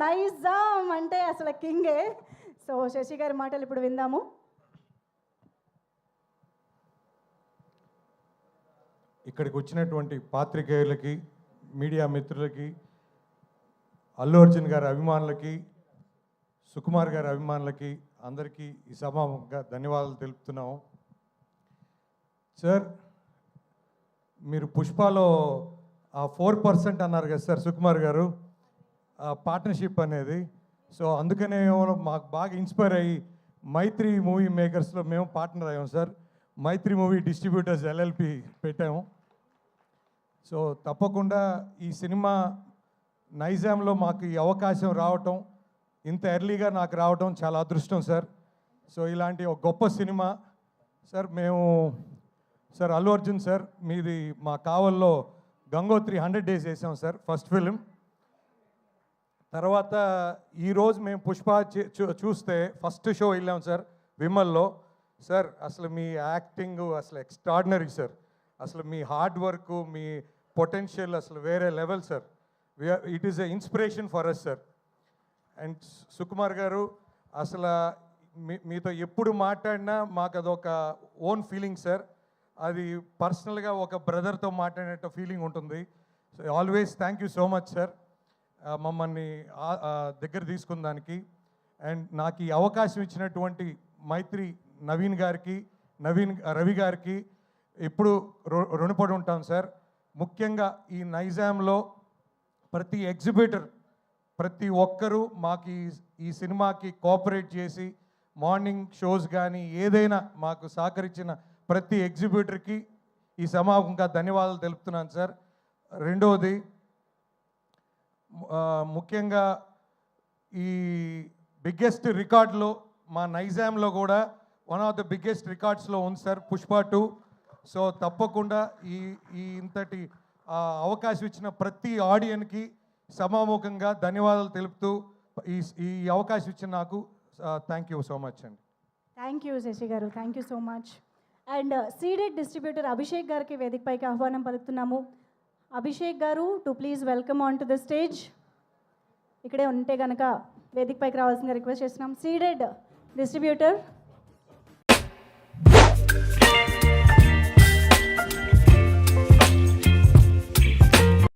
నైజాం అంటే అసలు కింగే. సో శశి గారి మాటలు ఇప్పుడు విందాము. ఇక్కడికి వచ్చినటువంటి పాత్రికేయులకి, మీడియా మిత్రులకి, అల్లు అర్జున్ గారి అభిమానులకి, సుకుమార్ గారి అభిమానులకి అందరికీ ఈ సభాముఖంగా ధన్యవాదాలు తెలుపుతున్నాము. సార్, మీరు పుష్పలో ఆ 4% అన్నారు కదా సార్ సుకుమార్ గారు, పార్ట్నర్షిప్ అనేది. సో అందుకనే మాకు బాగా ఇన్స్పైర్ అయ్యి మైత్రి మూవీ మేకర్స్లో మేము పార్ట్నర్ అయ్యాం సార్. మైత్రి మూవీ డిస్ట్రిబ్యూటర్స్ ఎల్ఎల్పి పెట్టాము. సో తప్పకుండా ఈ సినిమా నైజాంలో మాకు ఈ అవకాశం రావటం, ఇంత ఎర్లీగా నాకు రావటం చాలా అదృష్టం సార్. సో ఇలాంటి ఒక గొప్ప సినిమా సార్. మేము సార్ అల్లు అర్జున్ సార్, మీది మా కావల్లో గంగోత్రి 100 days వేసాం సార్, ఫస్ట్ ఫిలిం. తర్వాత ఈరోజు మేము పుష్ప చూస్తే ఫస్ట్ షో వెళ్ళాం సార్ విమల్లో. సార్ అసలు మీ యాక్టింగ్ అసలు ఎక్స్ట్రాడినరీ సార్. అసలు మీ హార్డ్ వర్క్, మీ పొటెన్షియల్ అసలు వేరే level sir. It is a inspiration for us sir. And Sukumar garu, అసలు మీతో ఎప్పుడు మాట్లాడినా మాకు అదొక ఓన్ ఫీలింగ్ సార్. అది పర్సనల్గా ఒక బ్రదర్తో మాట్లాడినట్టు ఫీలింగ్ ఉంటుంది. So always thank you so much sir, మమ్మల్ని దగ్గర తీసుకున్న దానికి. అండ్ నాకు ఈ అవకాశం ఇచ్చినటువంటి మైత్రి నవీన్ గారికి, రవి గారికి ఎప్పుడు రుణపడి ఉంటాం సార్. ముఖ్యంగా ఈ నైజాంలో ప్రతి ఎగ్జిబిటర్, ప్రతి ఒక్కరూ మాకు ఈ సినిమాకి కోఆపరేట్ చేసి మార్నింగ్ షోస్ కానీ ఏదైనా మాకు సహకరించిన ప్రతి ఎగ్జిబిటర్కి ఈ సమావేశంగా ధన్యవాదాలు తెలుపుతున్నాను సార్. రెండవది, ముఖ్యంగా ఈ బిగ్గెస్ట్ రికార్డులో మా నైజాంలో కూడా వన్ ఆఫ్ ద బిగ్గెస్ట్ రికార్డ్స్లో ఉంది సార్ పుష్ప 2. సో తప్పకుండా ఈ ఇంతటి అవకాశం ఇచ్చిన ప్రతి ఆడియన్కి సమాముఖంగా ధన్యవాదాలు తెలుపుతూ ఈ అవకాశం ఇచ్చిన నాకు థ్యాంక్ యూ సో మచ్ అండి. Thank you Shashi garu, thank you so much. And seeded distributor Abhishek గారికి వేదికపైకి ఆహ్వానం పలుకుతున్నాము. Abhishek garu, to please welcome on to the stage. ఇక్కడే ఉంటే కనుక వేదికపైకి రావాల్సిందిగా రిక్వెస్ట్ చేస్తున్నాం. Ceded distributor